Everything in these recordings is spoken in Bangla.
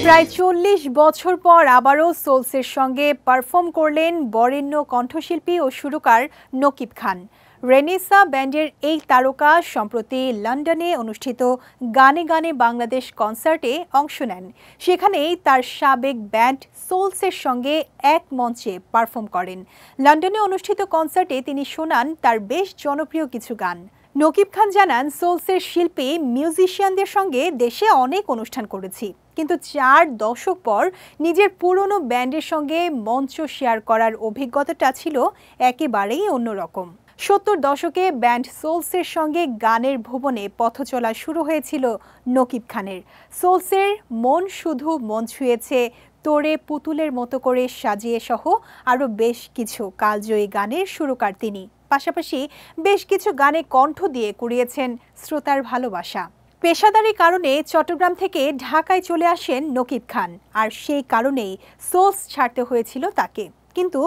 প্রায় ৪০ বছর পর আবারও সোলসের সঙ্গে পারফর্ম করলেন বরেণ্য কণ্ঠশিল্পী ও সুরকার নকিব খান। রেনেসা ব্যান্ডের এই তারকা সম্প্রতি লন্ডনে অনুষ্ঠিত গানে গানে বাংলাদেশ কনসার্টে অংশ নেন। সেখানেই তার সাবেক ব্যান্ড সোলসের সঙ্গে এক মঞ্চে পারফর্ম করেন। লন্ডনে অনুষ্ঠিত কনসার্টে তিনি শোনান তার বেশ জনপ্রিয় কিছু গান। নকিব খান জানান, সোলসের শিল্পী মিউজিশিয়ানদের সঙ্গে দেশে অনেক অনুষ্ঠান করেছি, কিন্তু ৪ দশক পর নিজের পুরনো ব্যান্ডের সঙ্গে মঞ্চ শেয়ার করার অভিজ্ঞতাটা ছিল একেবারেই অন্যরকম। ৭০ দশকে ব্যান্ড সোলসের সঙ্গে গানের ভুবনে পথ চলা শুরু হয়েছিল নকিব খানের। সোলসের মন শুধু মন ছুঁয়েছে, তোরে পুতুলের মতো করে সাজিয়ে সহ আরও বেশ কিছু কালজয়ী গানের সুরকার তিনি। পাশাপাশি বেশ কিছু গানে কণ্ঠ দিয়ে কুড়িয়েছেন শ্রোতার ভালোবাসা। পেশাদারি কারণে চট্টগ্রাম থেকে ঢাকায় চলে আসেন নকিব খান, আর সেই কারণেই সোলস ছাড়তে হয়েছিল তাকে। কিন্তু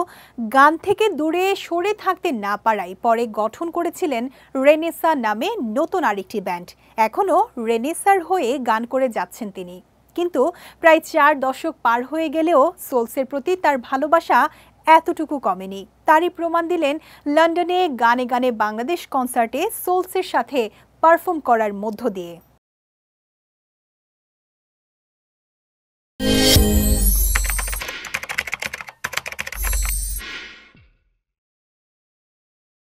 গান থেকে দূরে সরে থাকতে না পারায় পরে গঠন করেছিলেন রেনেসা নামে নতুন আরেকটি ব্যান্ড। এখনও রেনেসার হয়ে গান করে যাচ্ছেন তিনি। কিন্তু প্রায় ৪ দশক পার হয়ে গেলেও সোলসের প্রতি তার ভালোবাসা এতটুকু কমেনি। তারই প্রমাণ দিলেন লন্ডনে গানে গানে বাংলাদেশ কনসার্টে সোলসের সাথে পারফর্ম করার মধ্য দিয়ে।